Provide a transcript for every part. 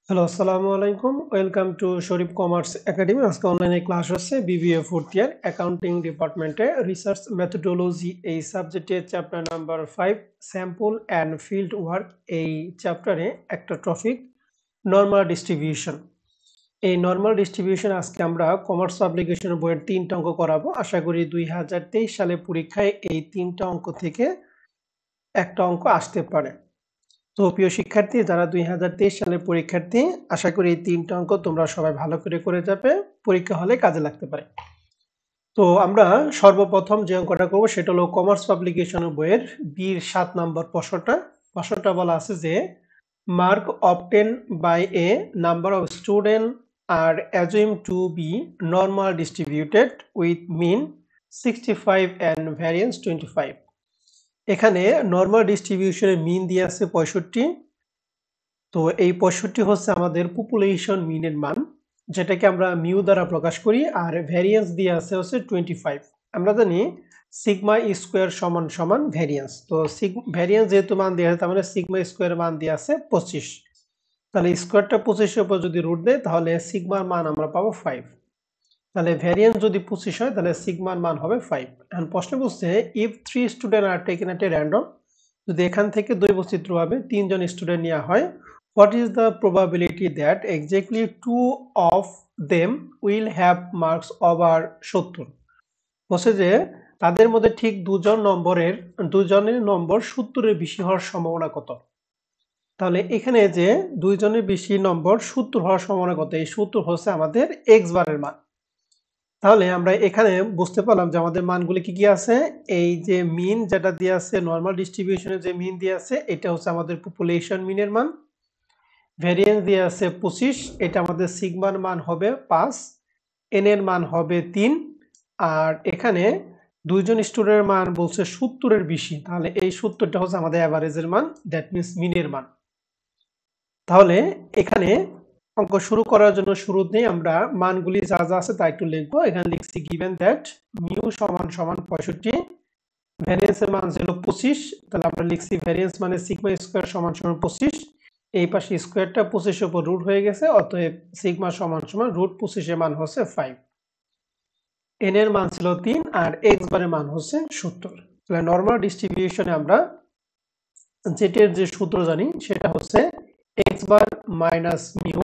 Hello, আসসালামু আলাইকুম। Welcome to Sharif commerce academy. আজকে অনলাইনে ক্লাস হচ্ছে বিবিএ ফোর্থ ইয়ার অ্যাকাউন্টিং ডিপার্টমেন্টে রিসার্চ মেথোডোলজি এই সাবজেক্টের chapter number 5 sample and field work. এই চ্যাপ্টারে একটা টপিক নরমাল ডিস্ট্রিবিউশন। এই নরমাল ডিস্ট্রিবিউশন আজকে আমরা কমার্স পাবলিকেশনের বইয়ের 3টা অঙ্ক করাবো। আশা করি 2023 সালে পরীক্ষায় এই 3টা অঙ্ক থেকে একটা অঙ্ক আসতে পারে। তো প্রিয় শিক্ষার্থী, যারা 2023 সালের পরীক্ষার্থী, আশা করি এই 3টা অঙ্ক তোমরা সবাই ভালো করে যাবে, পরীক্ষা হলে কাজে লাগতে পারে। তো আমরা সর্বপ্রথম যে অঙ্কটা করবো সেটা হলো কমার্স পাবলিকেশনের বইয়ের বির 7 নম্বর প্রশ্নটা বলা আছে যে mark obtain by a number of student are assumed to be normal distributed with mean 65 and variance 25। এখানে নরমাল ডিস্ট্রিবিউশনের মিন দিয়ে আছে 65। তো এই 65 হচ্ছে আমাদের পপুলেশন মিনের মান, যেটাকে আমরা মিউ দ্বারা প্রকাশ করি, আর ভ্যারিয়েন্স দিয়ে আছে হচ্ছে 25। আমরা জানি সিগমা স্কোয়ার সমান সমান ভ্যারিয়েন্স। তো ভ্যারিয়েন্স যেহেতু মান দেওয়া আছে, তার মানে সিগমা স্কোয়ার মান দিয়ে আছে 25। তাহলে স্কোয়ারটা 25-এর উপর যদি রুট দেয় তাহলে সিগমার মান আমরা পাবো 5। তাহলে ভ্যারিয়েন্স যদি 25 হয় তাহলে সিগমার মান হবে 5। এখন প্রশ্ন বলছে if 3 student are taken at a random, যদি এখান থেকে দৈবচিত্রভাবে 3জন স্টুডেন্ট নেওয়া হয়, what is the probability that exactly 2 of them will have marks over 70? বলছে যে তাদের মধ্যে ঠিক দুজনের নম্বর 70-এর বেশি হওয়ার সম্ভাবনা কত? তাহলে এখানে যে দুইজনের বেশি নম্বর 70 হওয়ার সম্ভাবনা কত, এই 70 হচ্ছে আমাদের এক্স বারের মান। তাহলে আমরা এখানে বুঝতে পারলাম যে আমাদের মানগুলি কি কি আছে। এই যে মিন যেটা দিয়ে আছে, নরমাল ডিস্ট্রিবিউশনের যে মিন দিয়ে আছে, এটা হচ্ছে আমাদের পপুলেশন মিনের মান। ভ্যারিয়েন্স দিয়ে আছে 25, এটা আমাদের সিগমার মান হবে 5, এন এর মান হবে 3, আর এখানে দুইজন স্টুডেন্টের মান বলছে 70-এর বেশি, তাহলে এই 70টা হচ্ছে আমাদের অ্যাভারেজের মান, দ্যাট মিনস মিনের মান। তাহলে এখানে অঙ্ক শুরু করার জন্য শুরুতেই আমরা মানগুলি যা যা আছে তা একটু লিখবো। এখানে লিখছি গিভেন দ্যাট মিউ সমান সমান 65, ভ্যারিয়েন্সের মান ছিল 25, তাহলে আমরা লিখছি ভ্যারিয়েন্স মানে সিগমা স্কোয়ার সমান সমান 25। এই পাশে স্কোয়ারটা 25-এর উপর রুট হয়ে গেছে, অতএব সিগমা সমান সমান রুট 25-এর মান হচ্ছে 5। এন এর মান ছিল 3 আর এক্স বারের মান হচ্ছে 70। তাহলে নরমাল ডিস্ট্রিবিউশনে আমরা জেটের যে সূত্র জানি সেটা হচ্ছে x bar minus mu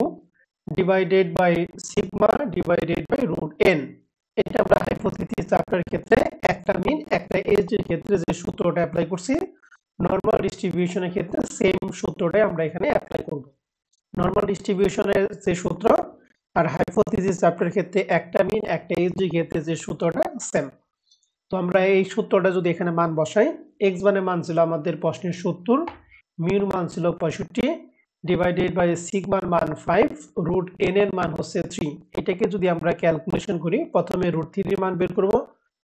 divided by sigma divided by root n. এটা আমরা হাইপোথিসিস চ্যাপ্টারের ক্ষেত্রে একটা মিন একটা এজ এর ক্ষেত্রে যে সূত্রটা অ্যাপ্লাই করছি, নরমাল ডিস্ট্রিবিউশনের ক্ষেত্রে সেম সূত্রটাই আমরা এখানে অ্যাপ্লাই করব। নরমাল ডিস্ট্রিবিউশনের যে সূত্র আর হাইপোথিসিস চ্যাপ্টারের ক্ষেত্রে একটা মিন একটা এজ এর ক্ষেত্রে যে সূত্রটা সেম। তো আমরা এই সূত্রটা যদি এখানে মান বসাই, এক্স মানের মান ছিল আমাদের প্রশ্নের 70, মিউর মান ছিল 65 ডিভাইডেড বাই সিগমার মান 5, রুট এন এর মান হচ্ছে 3। এটাকে যদি আমরা ক্যালকুলেশন করি, প্রথমে রুট 3 মান বের করব,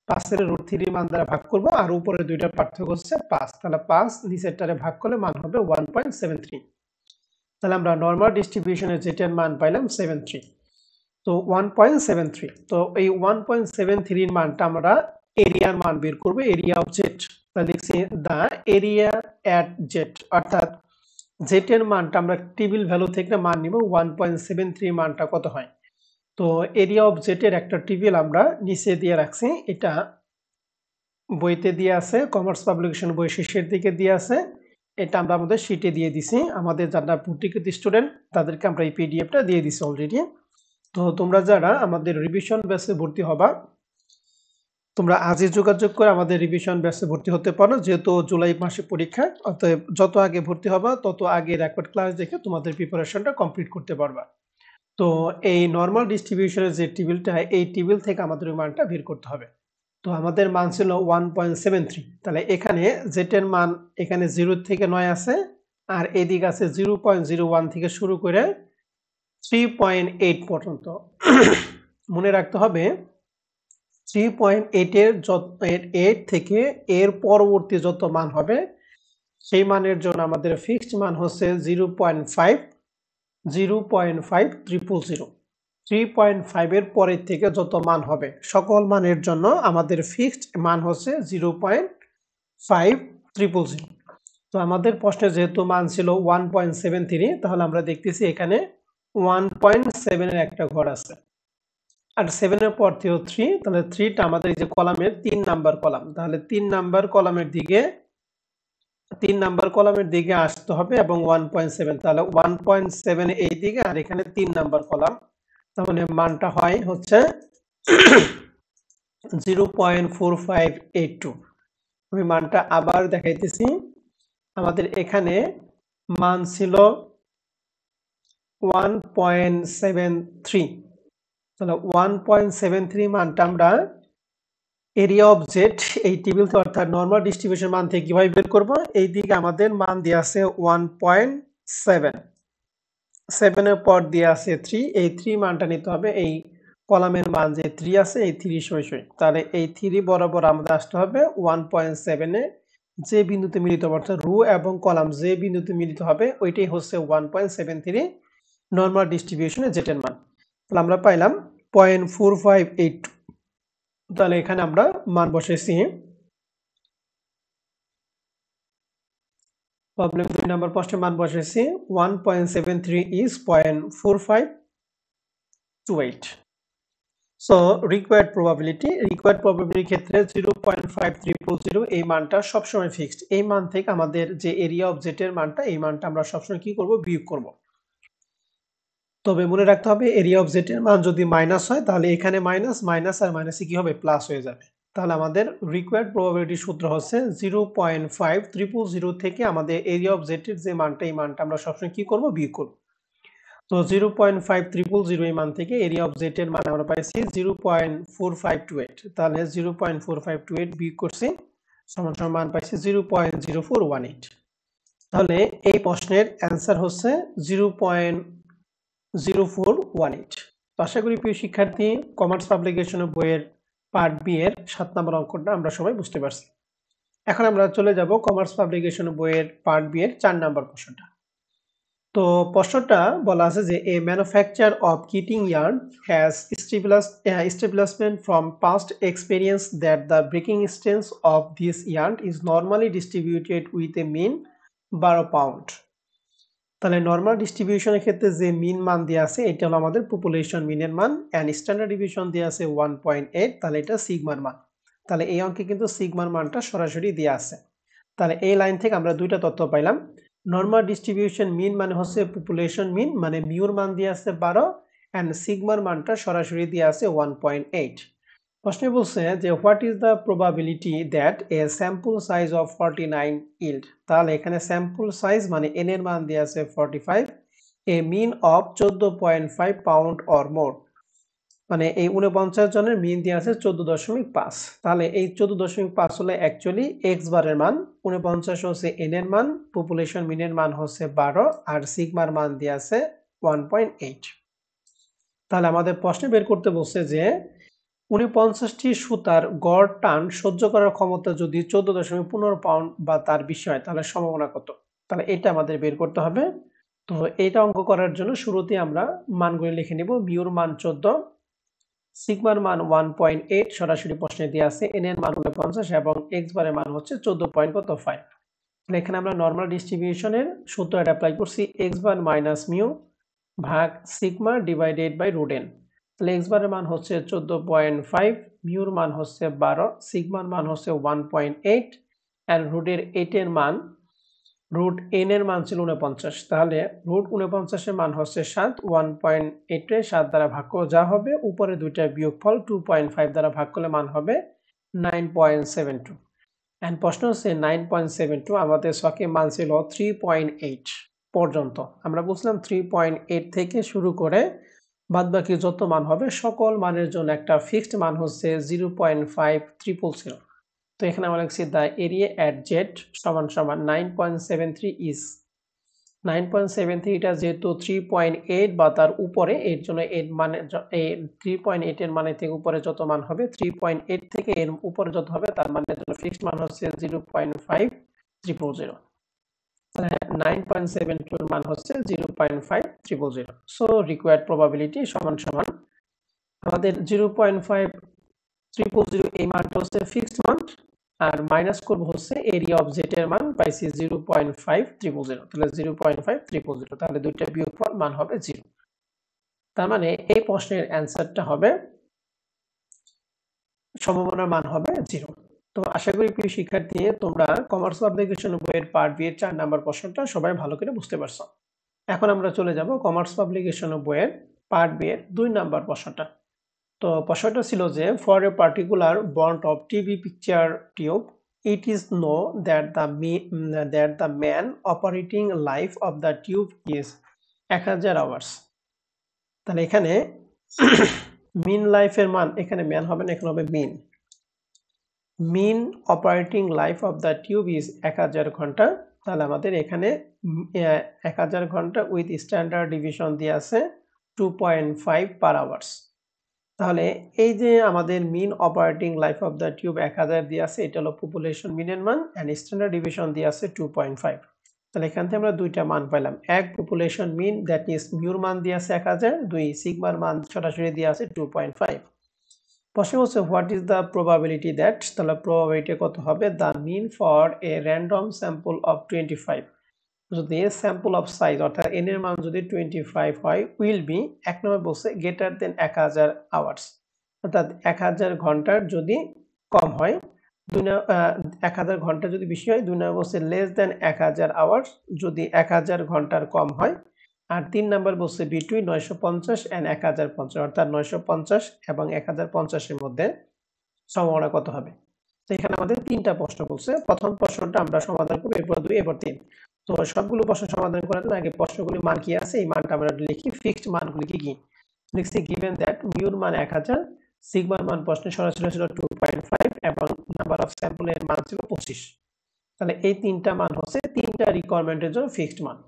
5 এর রুট 3 মান দ্বারা ভাগ করব, আর উপরে দুইটা পার্থক্য হচ্ছে 5, তাহলে 5 নিচেরটারে ভাগ করলে মান হবে 1.73। তাহলে আমরা নরমাল ডিস্ট্রিবিউশনের যেটার মান পাইলাম 73। তো 1.73, তো এই 1.73 এর মানটা আমরা এরিয়ার মান বের করব, এরিয়া অফ জেট। তাহলে লিখছি দা এরিয়া অ্যাট জেট, অর্থাৎ জেটের মানটা আমরা টেবিল ভ্যালু থেকে মান নিব 1.73 মানটা কত হয়। তো এরিয়া অফ জেটের একটা টেবিল আমরা নিচে দিয়ে রাখছি, এটা বইতে দিয়ে আছে, কমার্স পাবলিকেশন বই শেষের দিকে দিয়ে আছে। এটা আমরা আমাদের শিটে দিয়ে দিছি, আমাদের যারা ভর্তিকৃত স্টুডেন্ট তাদেরকে আমরা এই পিডিএফটা দিয়ে দিছি অলরেডি। তো তোমরা যারা আমাদের রিভিশন ব্যাচে ভর্তি হবা, তোমরা আজই যোগাযোগ করে আমাদের রিভিশন ব্যাচে ভর্তি হতে পারো, যেহেতু জুলাই মাসে পরীক্ষা, অতএব যত আগে ভর্তি হবা তত আগে রেকর্ড ক্লাস দেখে তোমাদের প্রিপারেশনটা কমপ্লিট করতে পারবা। তো এই নরমাল ডিস্ট্রিবিউশনের যে টেবিলটা, এই টেবিল থেকে আমাদের ওই মানটা বের করতে হবে। তো আমাদের মান ছিল 1.73, তাহলে এখানে জেটের মান এখানে 0 থেকে 9 আছে, আর এদিক আছে 0.01 থেকে শুরু করে 3.8 পর্যন্ত। মনে রাখতে হবে 3.8 এর 8 থেকে এর পরবর্তী যত মান হবে সেই মানের জন্য আমাদের ফিক্সড মান হচ্ছে 0.5 0.5000। 3.5 এর পরের থেকে যত মান হবে সকল মানের জন্য আমাদের ফিক্সড মান হচ্ছে 0.5000। তো আমাদের প্রশ্নে যেহেতু মান ছিল 1.73, তাহলে আমরা দেখতেছি এখানে 1.7 এর একটা ঘর আছে আর 7 এর পর থেকে 3, তাহলে 3 টা আমাদের এই যে কলামের 3 নাম্বার কলাম, তাহলে 3 নাম্বার কলামের দিকে আসতে হবে এবং 1.7, তাহলে 1.7 এই দিকে আর এখানে 3 নাম্বার কলাম, তার মানে মানটা হয় হচ্ছে 0.4582। আমি মানটা আবার দেখাইতেছি। আমাদের এখানে মান ছিল 1.73, তাহলে 1.73 মানটা আমরা এরিয়া অফ জেড এই টেবিল থেকে অর্থাৎ নরমাল ডিস্ট্রিবিউশন মান থেকে কিভাবে বের করব? এই দিকে আমাদের মান দিয়ে আছে 1.7, 7 এর পর দিয়ে আছে 3, এই 3 মানটা নিতে হবে এই কলামের মান যে 3 আছে এই 3 সই। তাহলে এই 3 বরাবর আমাদের আসতে হবে 1.7 এ যে বিন্দুতে মিলিত হবে, অর্থাৎ রো এবং কলাম যে বিন্দুতে মিলিত হবে ওইটাই হচ্ছে 1.73 নরমাল ডিস্ট্রিবিউশনে জেটের মান। তাহলে আমরা পাইলাম 0.4582। তাহলে এখানে আমরা মান বসাইছি। প্রবলেম 2 নম্বর প্রশ্নে মান বসাইছি 1.73 is 0.4528। সো রিকোয়ার্ড প্রবাবিলিটি ক্ষেত্রে 0.5300 এই মানটা সবসময় ফিক্সড। এই মান থেকে আমাদের যে এরিয়া অফ জেটের মানটা এই মানটা আমরা সবসময় কি করব? বিয়োগ করব। তবে মনে রাখতে হবে এরিয়া অফ জেটের মান যদি মাইনাস হয় তাহলে এখানে মাইনাস আর মাইনাসে কি হবে? প্লাস হয়ে যাবে। তাহলে আমাদের রিকোয়ার্ড প্রবাবিলিটি সূত্র হচ্ছে 0.5000 থেকে আমাদের এরিয়া অফ জেটের যে মানটা এই মানটা আমরা সবসময় কি করব? বিয়োগ করব। তো 0.5000 এই মান থেকে এরিয়া অফ জেটের মান আমরা পাইছি 0.4528। তাহলে 0.4528 বিয়োগ করছি সমান মান পাইছি 0.0418। তাহলে এই প্রশ্নের অ্যান্সার হচ্ছে 0.0418। তো আশা করি প্রিয় শিক্ষার্থী কমার্স পাবলিকেশনের বইয়ের পার্ট বি এর 7 নম্বর অঙ্কটা আমরা সবাই বুঝতে পারছি। এখন আমরা চলে যাব কমার্স পাবলিকেশনের বইয়ের পার্ট বি এর 4 নম্বর প্রশ্নটা। তো প্রশ্নটা বলা আছে যে a manufacture of knitting yarn has establishment from past experience that the breaking strength of this yarn is normally distributed with a mean 12 pound. তাহলে নরমাল ডিস্ট্রিবিউশনের ক্ষেত্রে যে মিন মান দেওয়া আছে এটা হলো আমাদের পপুলেশন মিনের মান, এন্ড স্ট্যান্ডার্ড ডিভিশন দেওয়া আছে 1.8, তাহলে এটা সিগমার মান। তাহলে এই অঙ্কে কিন্তু সিগমার মানটা সরাসরি দেওয়া আছে। তাহলে এই লাইন থেকে আমরা দুইটা তথ্য পাইলাম। নরমাল ডিস্ট্রিবিউশন মিন মানে হচ্ছে পপুলেশন মিন, মানে মিউর মান দেওয়া আছে 12 এন্ড সিগমার মানটা সরাসরি দেওয়া আছে 1.8। প্রশ্নে বলছে যে what is the probability that a sample size of 49 yield. তাহলে এখানে স্যাম্পল সাইজ মানে এন এর মান দেওয়া আছে 45, এ মিন অফ 14.5 পাউন্ড অর মোর, মানে এই 49 জনের মিন দেওয়া আছে 14.5। তাহলে এই 14.5 হলে অ্যাকচুয়ালি এক্স বারের মান, 49 হচ্ছে এন এর মান, পপুলেশন মিনের মান হচ্ছে 12 আর সিগমার মান দেওয়া আছে 1.8। তাহলে আমাদের প্রশ্নে বের করতে বলছে যে 49টি সুতার গড় টান সহ্য করার ক্ষমতা যদি 14.15 পাউন্ড বা তার বেশি হয় তাহলে সম্ভাবনা কত? তাহলে এটা আমাদের বের করতে হবে। তো এইটা অঙ্ক করার জন্য শুরুতে আমরা মানগুলি লিখে নেব। মিউর মান 14, সিগমার মান 1.8 সরাসরি প্রশ্নে দেওয়া আছে, এন এর মান 49 এবং এক্স বারের মান হচ্ছে 14.5। তাহলে এখানে আমরা নরমাল ডিস্ট্রিবিউশনের সূত্রটা অ্যাপ্লাই করছি, এক্স বার মাইনাস মিউ ভাগ sigma divided by root n. তাহলে এক্স বারের মান হচ্ছে 14.5, মিউর মান হচ্ছে 12, সিগমার মান হচ্ছে 1.8 এন্ড রুটের 8 এর মান, রুট এন এর মান ছিল 49। তাহলে রুট 49 এর মান হচ্ছে 7, 1.8 এ 7 দ্বারা ভাগ করলে যা হবে উপরে দুইটা বিয়োগফল 2.5 দ্বারা ভাগ করলে মান হবে 9.72। এন্ড প্রশ্ন হচ্ছে 9.72 আমাদের ছকে মান ছিল 3.8 পর্যন্ত। আমরা বলছিলাম 3.8 থেকে শুরু করে বাদবাকি যত মান হবে সকল মানের জন্য একটা ফিক্সড মান হচ্ছে 0.5000। তো এখানে আমরা লিখছি দ্য এরিয়া এট জেড সমান সমান 9.73 ইজ 9.73, এটা যেহেতু 3.8 বা তার উপরে এর জন্য এর মানে 3.8 এর মানে থেকে উপরে যত মান হবে 3.8 থেকে এর উপরে যত হবে তার মানের জন্য ফিক্সড মান হচ্ছে 0.5300। 9.72 এর মান হচ্ছে 0.5300। সো রিকোয়ার্ড প্রবাবিলিটি সমান সমান আমাদের 0.5300 এই মানটা হচ্ছে ফিক্সড মান আর মাইনাস করব হচ্ছে এরিয়া অফ জেড এর মান পাইছি 0.5300। তাহলে 0.5300, তাহলে দুইটা বিয়োগফল মান হবে 0। তার মানে এই প্রশ্নের অ্যান্সারটা হবে সম্ভাবনার মান হবে 0। তো আশা করি প্রিয় শিক্ষার্থী তোমরা কমার্স পাবলিকেশন বইয়ের পার্ট বি এর 4 নাম্বার প্রশ্নটা সবাই ভালো করে বুঝতে পারছো। এখন আমরা চলে যাব কমার্স পাবলিকেশন বইয়ের পার্ট বি এর 2 নাম্বার প্রশ্নটা। তো প্রশ্নটা ছিল যে for a particular bond of TV picture tube it is know that the man operating life of the tube is 1000 hours. তাহলে এখানে মিন লাইফের মান, এখানে ম্যান হবে না, এখানে হবে mean operating life of the tube is 1000 ঘন্টা। তাহলে আমাদের এখানে 1000 ঘন্টা উইথ স্ট্যান্ডার্ড ডিভিশন দিয়ে আছে 2.5 পার আওয়ার্স। তাহলে এই যে আমাদের mean operating life of the tube 1000 দিয়ে আছে, এটা হলো পপুলেশন মিনের মান, এন্ড স্ট্যান্ডার্ড ডিভিশন দিয়ে আছে 2.5। তাহলে এখান থেকে আমরা দুইটা মান পেলাম, এক পপুলেশন মিন দ্যাট ইজ মিউর মান দিয়ে আছে 1000, দুই সিগমার মান সরাসরি দিয়ে আছে 2.5। প্রশ্ন হচ্ছে what is the probability that, তাহলে প্রবাবিলিটি কত হবে, the mean for a random sample of 25, যদি স্যাম্পল অফ সাইজ অর্থাৎ এন এর মান যদি 25 হয় উইল বি, এক নম্বর বলছে গ্রেটার দেন 1000 আওয়ার্স, অর্থাৎ 1000 ঘন্টার যদি কম হয়, 1000 ঘন্টা যদি বেশি হয়, 2 নম্বর বলছে লেস দেন 1000 আওয়ার্স যদি 1000 ঘন্টার কম হয়, আর 3 নম্বর বলছে বিটুইন 950 এন্ড 1050, অর্থাৎ 950 এবং 1050 এর মধ্যে সম্ভাবনা কত হবে। তো এখানে আমাদের তিনটা প্রশ্ন বলছে, প্রথম প্রশ্নটা আমরা সমাধান করব, এরপর 2, এরপর 3। তো সবগুলো প্রশ্ন সমাধান করার জন্য আগে প্রশ্নগুলির মান কি আছে এই মানটা আমরা লিখি, ফিক্সড মানগুলি কি কি লিখছি, গিভেন দ্যাট মিউর মান 1000, সিগমার মান প্রশ্নে সরাসরি ছিল 2.5 এবং নাম্বার অফ স্যাম্পলের মান ছিল 25। তাহলে এই তিনটা মান হচ্ছে তিনটা রিকোয়ারমেন্টের জন্য ফিক্সড মান।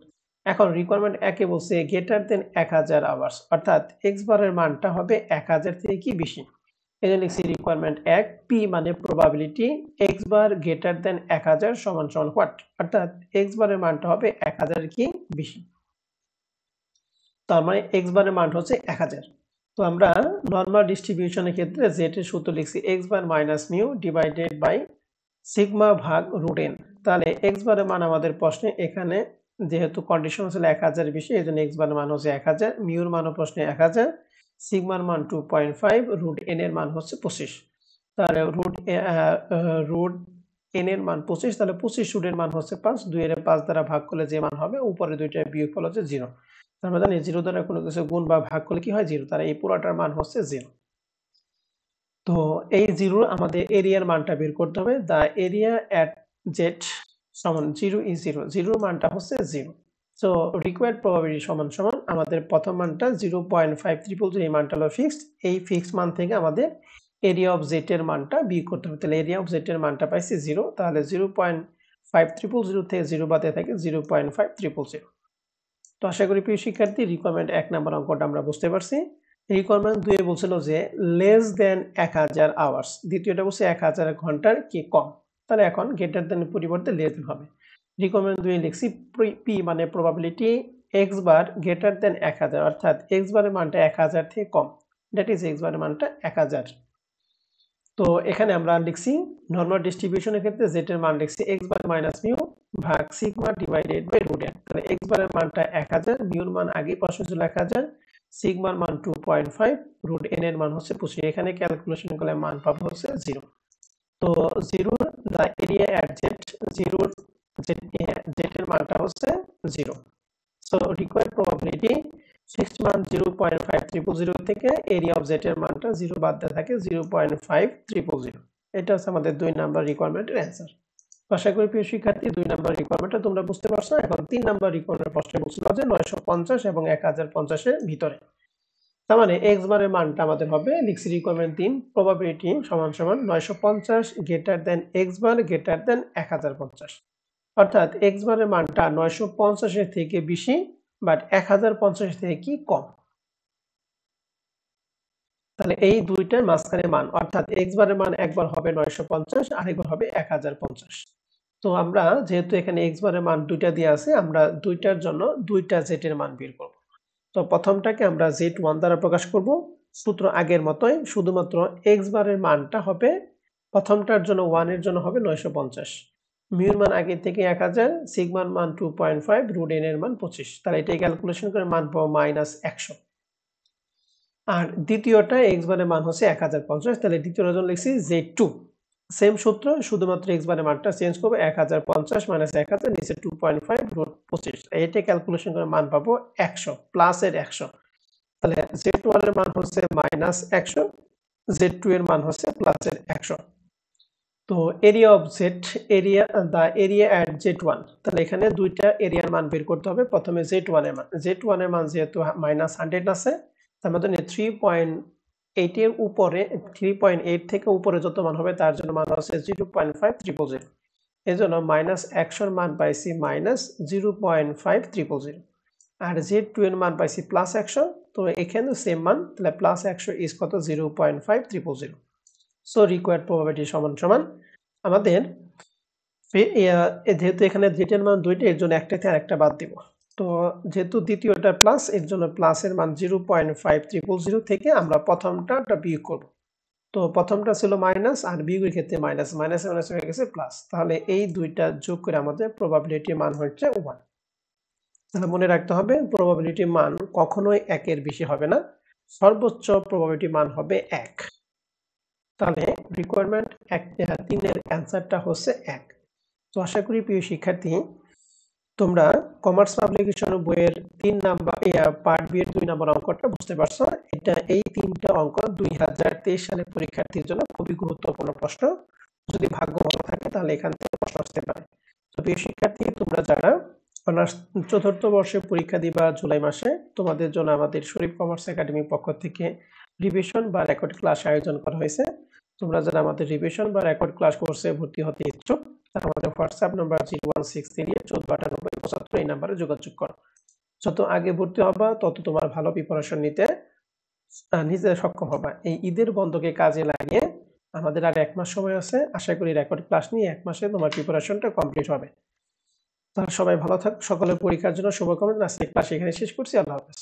এখন রিকোয়ারমেন্ট একে বলছে গ্রেটার দেন 1000 আওয়ার্স, অর্থাৎ এক্স বারের মানটা হবে 1000 থেকে কি বেশি। এই জন্য লিখছি রিকোয়ারমেন্ট 1, পি মানে probability x bar greater than 1000 সমান সমান হোয়াট, অর্থাৎ এক্স বারের মানটা হবে 1000 কি বেশি। তার মানে এক্স বারের মান হচ্ছে 1000। তো আমরা নরমাল ডিস্ট্রিবিউশনের ক্ষেত্রে জেড এর সূত্র লিখছি x bar minus mu divided by sigma ভাগ রুট এন। তাহলে এক্স বারের মান আমাদের প্রশ্নে এখানে যেহেতু কন্ডিশন ছিল 1000 বেশি, এই জন্য এক্স বারের মান হচ্ছে 1000, মিউর মানও প্রশ্নে 1000, সিগমার মান 2.5, রুট এন এর মান হচ্ছে 25। তাহলে রুট এন এর মান 25, তাহলে 25 রুট এর মান হচ্ছে 5, 2 এর 5 দ্বারা ভাগ করলে যে মান হবে উপরে দুইটা বিয়োগফল হচ্ছে 0। আমরা জানি 0 দ্বারা কোনো কিছু গুণ বা ভাগ করলে কি হয় 0, তাহলে এই পুরোটার মান হচ্ছে 0। তো এই 0 আমাদের এরিয়ার মানটা বের করতে হবে, দা এরিয়া এট জেড সমান 0 ইজ 0, 0 মানটা হচ্ছে 0। সো রিকোয়ার্ড প্রবাবিলিটি সমান সমান আমাদের প্রথম মানটা 0.5300, এই মানটা হলো ফিক্সড, এই ফিক্সড মান থেকে আমাদের এরিয়া অফ জেড এর মানটা বিয়োগ করতে হবে। তাহলে এরিয়া অফ জেড এর মানটা পাইছি 0, তাহলে 0.5300 থেকে 0 বাদে থাকে 0.5300। তো আশা করি প্রিয় শিক্ষার্থী রিকোয়ারমেন্ট 1 নাম্বার অঙ্কটা আমরা বুঝতে পারছি। রিকোয়ারমেন্ট 2 এ বলছিল যে লেস দেন 1000 আওয়ার্স, দ্বিতীয়টা বলছে 1000 ঘন্টার কি কম, তাহলে এখন গ্রেটার দেন এর পরিবর্তে লেস দেন হবে। রিকোয়ারমেন্ট 2 এ লিখছি পি মানে probability x bar greater than 1000, অর্থাৎ এক্স বারের মানটা 1000 থেকে কম, দ্যাট ইজ এক্স বারের মানটা 1000। তো এখানে আমরা লিখছি নরমাল ডিস্ট্রিবিউশনের ক্ষেত্রে z এর মান লিখছি x বার মাইনাস মিউ ভাগ sigma divided by root n। তাহলে x বারের মানটা 1000, মিউর মান আগে প্রশ্ন ছিল 1000, সিগমার মান 2.5, রুট n এর মান হচ্ছে 25। এখানে ক্যালকুলেশন করলে মান পাবো হচ্ছে 0। তো 0 দা এরিয়া এট z, 0 z এর মানটা হচ্ছে 0। সো রিকোয়ার্ড প্রবাবিলিটি ফিক্সড মান 0.5300 থেকে এরিয়া অফ জেড এর মানটা 0 বাদ দেওয়া থাকে 0.5300। এটা হচ্ছে আমাদের 2 নাম্বার রিকোয়ারমেন্টের অ্যান্সার। আশা করি প্রিয় শিক্ষার্থী 2 নাম্বার রিকোয়ারমেন্টটা তোমরা বুঝতে পারছো। এখন 3 নাম্বার রিকোয়ারমেন্ট প্রশ্ন বলছিল যে 950 এবং 1050 এর ভিতরে, তার মানে এক্স বারের মানটা আমাদের হবে, লিখছি রিকোয়ারমেন্ট 3, প্রবাবিলিটি সমান সমান 950 greater than x bar greater than 1050, অর্থাৎ এক্স বারের মানটা 950 এর থেকে বেশি বাট 1050 থেকে কি কম। তাহলে এই দুইটার মাঝখানে মান, অর্থাৎ এক্স বারের মান একবার হবে 950, আরেকবার হবে 1050। তো আমরা যেহেতু এখানে এক্স বারের মান দুইটা দিয়ে আছে, আমরা দুইটার জন্য দুইটা জেড এর মান বের করব। তো প্রথমটাকে আমরা z1 দ্বারা প্রকাশ করব, সূত্র আগের মতোই, শুধুমাত্র এক্স বারের মানটা হবে প্রথমটার জন্য 1 এর জন্য হবে 950, মিউর মান আগে থেকে 1000, সিগমার মান 2.5, রুট n এর মান 25। তাহলে এটাই ক্যালকুলেশন করে মান পাবো -100। আর দ্বিতীয়টা x বারের মান হচ্ছে 1050, তাহলে দ্বিতীয়টার জন্য লিখছি Z2। সেম সূত্র, শুধুমাত্র x বারের মানটা চেঞ্জ করবো, 1050 মাইনাস 1000 নিচে 2.5 রুট 25, এটা ক্যালকুলেশন করে মান পাবো 100 প্লাস এর 100। তাহলে Z1 এর মান হচ্ছে মাইনাস 100, Z2 এর মান হচ্ছে প্লাস এর 100। তো area of z, area the area at Z1, তাহলে এখানে দুইটা এরিয়ার মান বের করতে হবে। প্রথমে Z1 এর মান, Z1 এর মান যেহেতু মাইনাস 100 আছে, তার মধ্যে 3.8 এর উপরে, 3.8 থেকে উপরে যত মান হবে তার জন্য মান হচ্ছে 0.5000। এজন্য মাইনাস 100 এর মান পাইছি মাইনাস 0.5000, আর Z2 এর মান পাইছি প্লাস 100। তো এখানে সেম মান, তাহলে প্লাস 100 ইজ কত 0.5000। সো রিকোয়ার্ড প্রবাবিলিটি সমান সমান আমাদের যেহেতু এখানে z এর মান দুইটা, এর জন্য একটা থেকে আরেকটা বাদ দিব। তো যেহেতু দ্বিতীয়টা প্লাস, এর জন্য প্লাস এর মান 0.5000 থেকে আমরা প্রথমটা বিয়োগ করব। তো প্রথমটা ছিল মাইনাস, আর বিয়োগের ক্ষেত্রে মাইনাস, মাইনাস মাইনাস হয়ে গেছে প্লাস, তাহলে এই দুইটা যোগ করে আমাদের প্রবাবিলিটির মান হচ্ছে 1। তাহলে মনে রাখতে হবে প্রবাবিলিটির মান কখনোই 1 এর বেশি হবে না, সর্বোচ্চ প্রবাবিলিটি মান হবে 1। তাহলে রিকোয়ারমেন্ট 3 এর অ্যান্সারটা হচ্ছে 1। তো আশা করি প্রিয় শিক্ষার্থী, তোমরা কমার্স পাবলিকেশন বইয়ের 3 নাম্বার পার্ট বি এর 2 নাম্বার অঙ্কটা বুঝতে পারছো। এই তিনটা অঙ্ক 2023 সালের পরীক্ষার্থীর জন্য খুবই গুরুত্বপূর্ণ প্রশ্ন। যদি ভাগ্য ভালো থাকে তাহলে এখান থেকে প্রশ্ন আসতে পারে। তো প্রিয় শিক্ষার্থী, তোমরা যারা অনার্স চতুর্থ বর্ষে পরীক্ষা দিবা জুলাই মাসে, তোমাদের জন্য আমাদের শরীফ কমার্স একাডেমির পক্ষ থেকে রিভিশন বা রেকর্ড ক্লাস আয়োজন করা হয়েছে। তোমরা যারা আমাদের রিভিশন বা রেকর্ড ক্লাস কোর্সে ভর্তি হতে ইচ্ছুক, তারা আমাদের হোয়াটসঅ্যাপ নাম্বার 01638149875 এই নাম্বারে যোগাযোগ করো। যত আগে ভর্তি হবা তত তোমার ভালো প্রিপারেশন নিতে নিজে সক্ষম হবা। এই ঈদের বন্ধকে কাজে লাগিয়ে আমাদের আর 1 মাস সময় আছে, আশা করি রেকর্ড ক্লাস নিয়ে 1 মাসে তোমার প্রিপারেশনটা কমপ্লিট হবে। তাহলে সবাই ভালো থাক, সকলের পরীক্ষার জন্য শুভকামনা। আজকে ক্লাস এখানে শেষ করছি। আল্লাহ হাফেজ।